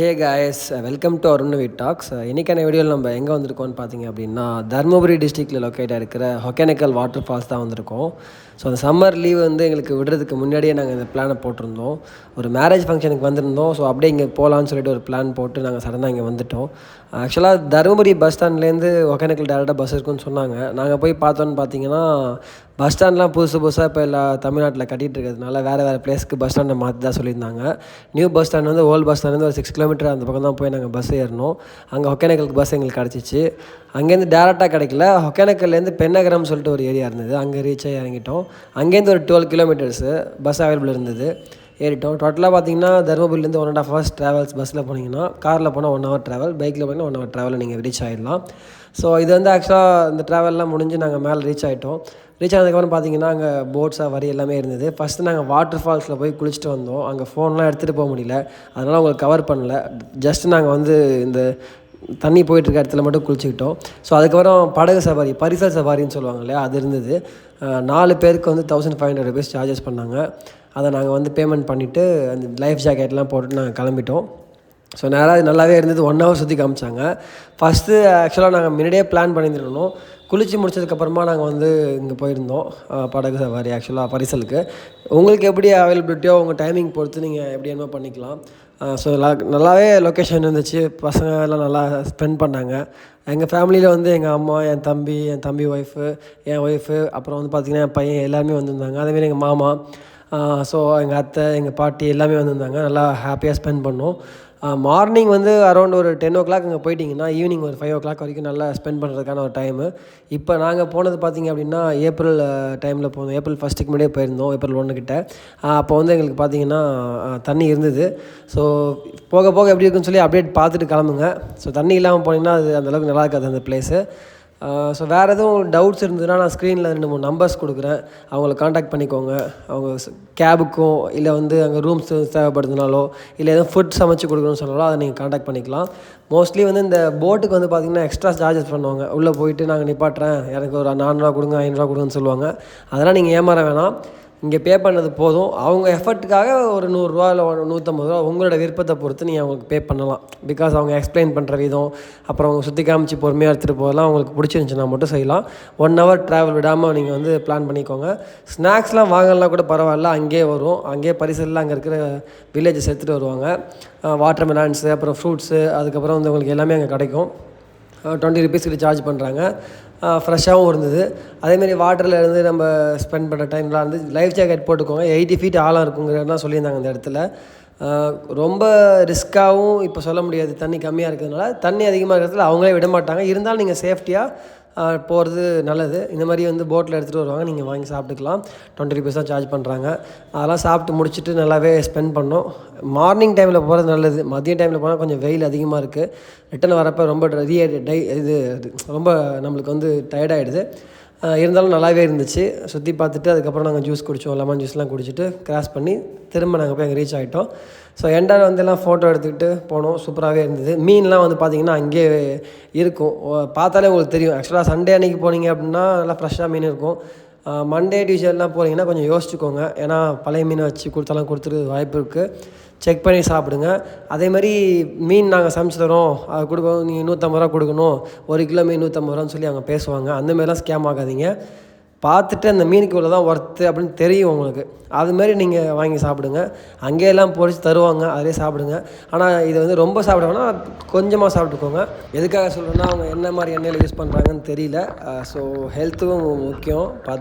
Hey guys, welcome to Arunavi talks. இன்றைக்கான வீடியோவில் நம்ம எங்கே வந்திருக்கோம்னு பார்த்தீங்க அப்படின்னா, தருமபுரி டிஸ்ட்ரிக்டில் லொக்கேட்டாக இருக்கிற ஒகேனக்கல் வாட்டர் ஃபால்ஸ் தான் வந்திருக்கோம். ஸோ அந்த சம்மர் லீவ் வந்து எங்களுக்கு விடுறதுக்கு முன்னாடியே நாங்கள் இந்த பிளானை போட்டிருந்தோம். ஒரு மேரேஜ் ஃபங்க்ஷனுக்கு வந்திருந்தோம். ஸோ அப்படியே இங்கே போகலான்னு சொல்லிட்டு ஒரு பிளான் போட்டு நாங்கள் சடனாக இங்கே வந்துவிட்டோம். ஆக்சுவலாக தருமபுரி பஸ் ஸ்டாண்ட்லேருந்து ஒகேனக்கல் டேரெக்டாக பஸ் இருக்குன்னு சொன்னாங்க. நாங்கள் போய் பார்த்தோன்னு பார்த்தீங்கன்னா, பஸ் ஸ்டாண்ட்லாம் புதுசாக இப்போ எல்லா தமிழ்நாட்டில் கட்டிகிட்டு இருக்கிறதுனால வேறு பிளேஸ்க்கு பஸ் ஸ்டாண்டை மாற்றி தான் சொல்லியிருந்தாங்க. நியூ பஸ் ஸ்டாண்ட் வந்து ஓல்டு பஸ் ஸ்டாண்ட் ஒரு 6 கிலோமீட்டர் அந்த பக்கம் தான் போய் நாங்கள் பஸ் ஏறினோம். அங்கே ஒகேனக்கலுக்கு பஸ் எங்களுக்கு கிடச்சிச்சு. அங்கேருந்து டேரெக்டாக கிடைக்கல. ஒகேனக்கல்லேருந்து பெண்ணகரம்னு சொல்லிட்டு ஒரு ஏரியா இருந்தது, அங்கே ரீச் ஆகி இறங்கிட்டோம். அங்கேருந்து ஒரு 12 கிலோமீட்டர்ஸு பஸ் அவைலபிள் இருந்தது, ஏறிட்டோம். டோட்டலாக பார்த்தீங்கன்னா தருமபுரிலேருந்து 1.5 hours ட்ராவல்ஸ். பஸ்ஸில் போனீங்கன்னா, காரில் போனால் 1 hour ட்ராவல், பைக்கில் போனால் 1 hour ட்ராவலில் நீங்கள் ரீச் ஆகிடலாம். ஸோ இது வந்து ஆக்சுவலாக இந்த ட்ராவல்லாம் முடிஞ்சு நாங்கள் மேலே ரீச் ஆகிட்டோம். ரீச் ஆனதுக்கப்புறம் பார்த்தீங்கன்னா அங்கே போட்ஸாக வரி எல்லாமே இருந்தது. ஃபஸ்ட்டு நாங்கள் வாட்டர் ஃபால்ஸில் போய் குளிச்சுட்டு வந்தோம். அங்கே ஃபோன்லாம் எடுத்துகிட்டு போக முடியல, அதனால் உங்களுக்கு கவர் பண்ணல. ஜஸ்ட்டு நாங்கள் வந்து இந்த தண்ணி போயிட்டுருக்க இடத்துல மட்டும் குளிச்சுக்கிட்டோம். ஸோ அதுக்கப்புறம் படகு சவாரி, பரிசல் சவாரின்னு சொல்லுவாங்க இல்லையா, அது இருந்தது. 4 பேருக்கு வந்து 1500 rupees சார்ஜஸ் பண்ணாங்க. அதை நாங்கள் வந்து பேமெண்ட் பண்ணிவிட்டு அந்த லைஃப் ஜாக்கெட்லாம் போட்டுட்டு நாங்கள் கிளம்பிட்டோம். ஸோ நேராக நல்லாவே இருந்தது. 1 hour சுற்றி காமிச்சாங்க. ஃபஸ்ட்டு ஆக்சுவலாக நாங்கள் முன்னாடியே பிளான் பண்ணியிருந்தோம். குளித்து முடிச்சதுக்கப்புறமா நாங்கள் வந்து இங்கே போயிருந்தோம் படகு சவாரி, ஆக்சுவலாக பரிசலுக்கு. உங்களுக்கு எப்படி அவைலபிலிட்டியோ உங்கள் டைமிங் பொறுத்து நீங்கள் எப்படி என்ன பண்ணிக்கலாம். ஸோ நல்லாவே லொக்கேஷன் இருந்துச்சு. பசங்க எல்லாம் நல்லா ஸ்பெண்ட் பண்ணாங்க. எங்கள் ஃபேமிலியில் வந்து எங்கள் அம்மா, என் தம்பி ஒய்ஃபு, என் ஒய்ஃபு, அப்புறம் வந்து பார்த்திங்கன்னா என் பையன் எல்லாருமே வந்திருந்தாங்க. அதேமாரி எங்கள் மாமா, ஸோ எங்கள் அத்தை, எங்கள் பாட்டி எல்லாமே வந்திருந்தாங்க. நல்லா ஹாப்பியாக ஸ்பெண்ட் பண்ணோம். மார்னிங் வந்து அரௌண்ட் ஒரு 10 o'clock அங்கே போயிட்டிங்கன்னா ஈவினிங் ஒரு 5 o'clock வரைக்கும் நல்லா ஸ்பெண்ட் பண்ணுறதுக்கான ஒரு டைமு. இப்போ நாங்கள் போனது பார்த்திங்க அப்படின்னா ஏப்ரல் டைமில் போனோம். ஏப்ரல் 1st முன்னாடியே போயிருந்தோம், ஏப்ரல் 1 கிட்ட. அப்போ வந்து எங்களுக்கு பார்த்திங்கன்னா தண்ணி இருந்தது. ஸோ போக போக எப்படி இருக்குன்னு சொல்லி அப்டேட் பார்த்துட்டு கிளம்புங்க. ஸோ தண்ணி இல்லாமல் போனீங்கன்னா அது அந்தளவுக்கு நல்லா இருக்காது அந்த பிளேஸு. ஸோ வேறு எதுவும் டவுட்ஸ் இருந்ததுன்னா நான் ஸ்க்ரீனில் 2-3 நம்பர்ஸ் கொடுக்குறேன், அவங்கள காண்டாக்ட் பண்ணிக்கோங்க. அவங்க கேபுக்கும் இல்லை வந்து அங்கே ரூம்ஸ் தேவைப்படுதுனாலோ இல்லை எதுவும் ஃபுட் சமைச்சு கொடுக்கணும்னு சொன்னாலோ அதை நீங்கள் காண்டாக்ட் பண்ணிக்கலாம். மோஸ்ட்லி வந்து இந்த போட்டுக்கு வந்து பார்த்திங்கன்னா எக்ஸ்ட்ரா சார்ஜஸ் பண்ணுவாங்க. உள்ளே போயிட்டு நாங்கள் நிப்பாட்டுறேன், எனக்கு ஒரு 400 கொடுங்க, 500 கொடுங்கன்னு சொல்லுவாங்க. அதெல்லாம் நீங்கள் ஏமாற வேணாம். இங்கே பே பண்ணது போதும். அவங்க எஃபர்ட்டுக்காக ஒரு 100 ரூபா இல்லை 150 ரூபா உங்களோட விருப்பத்தை பொறுத்து நீங்கள் அவங்களுக்கு பே பண்ணலாம். பிகாஸ் அவங்க எக்ஸ்பிளைன் பண்ணுற விதம், அப்புறம் அவங்க சுற்றி காமிச்சு பொறுமையாக எடுத்துகிட்டு போகலாம். அவங்களுக்கு பிடிச்சிருந்துச்சுன்னா மட்டும் செய்யலாம். 1 hour ட்ராவல் விடாமல் நீங்கள் வந்து பிளான் பண்ணிக்கோங்க. ஸ்நாக்ஸ்லாம் வாங்கலாம் கூட பரவாயில்ல, அங்கேயே வரும். அங்கேயே பரிசல்லாம் அங்கே இருக்கிற வில்லேஜஸ் எடுத்துகிட்டு வருவாங்க. வாட்டர் மெலான்ஸு, அப்புறம் ஃப்ரூட்ஸு, அதுக்கப்புறம் வந்து உங்களுக்கு எல்லாமே அங்கே கிடைக்கும். 20 rupees கிட்ட சார்ஜ் பண்ணுறாங்க. ஃப்ரெஷ்ஷாகவும் இருந்தது. அதேமாரி வாட்டரில் இருந்து நம்ம ஸ்பெண்ட் பண்ணுற டைம்லாம் வந்து லைஃப் ஜாக்கெட் போட்டுக்கோங்க. 80 feet ஆழம் இருக்குங்கிறலாம் சொல்லியிருந்தாங்க இந்த இடத்துல. ரொம்ப ரிஸ்க்காகவும் இப்போ சொல்ல முடியாது, தண்ணி கம்மியாக இருக்கிறதுனால. தண்ணி அதிகமாக இருக்கிறதுல அவங்களே விட மாட்டாங்க. இருந்தாலும் நீங்கள் சேஃப்டியாக போகிறது நல்லது. இந்த மாதிரி வந்து போட்டில் எடுத்துகிட்டு வருவாங்க, நீங்கள் வாங்கி சாப்பிட்டுக்கலாம். 20 rupees தான் சார்ஜ் பண்ணுறாங்க. அதெல்லாம் சாப்பிட்டு முடிச்சுட்டு நல்லாவே ஸ்பெண்ட் பண்ணோம். மார்னிங் டைமில் போகிறது நல்லது. மதிய டைமில் போனால் கொஞ்சம் வெயில் அதிகமாக இருக்குது. ரிட்டன் வரப்போ ரொம்ப இது ரொம்ப நம்மளுக்கு வந்து டயர்டாகிடுது. இருந்தாலும் நல்லாவே இருந்துச்சு. சுற்றி பார்த்துட்டு அதுக்கப்புறம் நாங்கள் ஜூஸ் குடித்தோம். லெமன் ஜூஸ்லாம் குடிச்சிட்டு கிராஸ் பண்ணி திரும்ப நாங்கள் போய் அங்கே ரீச் ஆகிட்டோம். ஸோ எண்டால் வந்து எல்லாம் ஃபோட்டோ எடுத்துக்கிட்டு போனோம். சூப்பராகவே இருந்தது. மீன்லாம் வந்து பார்த்திங்கன்னா அங்கேயே இருக்கும், பார்த்தாலே உங்களுக்கு தெரியும். ஆக்சுவலாக சண்டே அன்றைக்கி போனீங்க அப்படின்னா நல்லா ஃப்ரெஷ்ஷாக மீன் இருக்கும். மண்டே டியூஸ்டேலாம் போனீங்கன்னா கொஞ்சம் யோசிச்சுக்கோங்க. ஏன்னா பழைய மீனை வச்சு கொடுத்துருக்கு வாய்ப்பு இருக்குது. செக் பண்ணி சாப்பிடுங்க. அதேமாதிரி மீன் நாங்கள் சமைச்சு தரோம், அது கொடுக்கணும், நீங்கள் 150 ரூபா கொடுக்கணும், 1 கிலோ மீன் 150 ரூபான்னு சொல்லி அவங்க பேசுவாங்க. அந்தமாதிரிலாம் ஸ்கேம் ஆகாதீங்க. பார்த்துட்டு அந்த மீனுக்கு இவ்வளோ தான் ஒர்த்து அப்படின்னு தெரியும் உங்களுக்கு. அதுமாரி நீங்கள் வாங்கி சாப்பிடுங்க. அங்கேயெல்லாம் பொரிச்சு தருவாங்க, அதிலே சாப்பிடுங்க. ஆனால் இதை வந்து ரொம்ப சாப்பிட வேணாம், கொஞ்சமாக சாப்பிட்டுக்கோங்க. எதுக்காக சொல்கிறேன்னா அவங்க என்ன மாதிரி எண்ணெயில் யூஸ் பண்ணுறாங்கன்னு தெரியல. ஸோ ஹெல்த்தும் முக்கியம், பார்த்து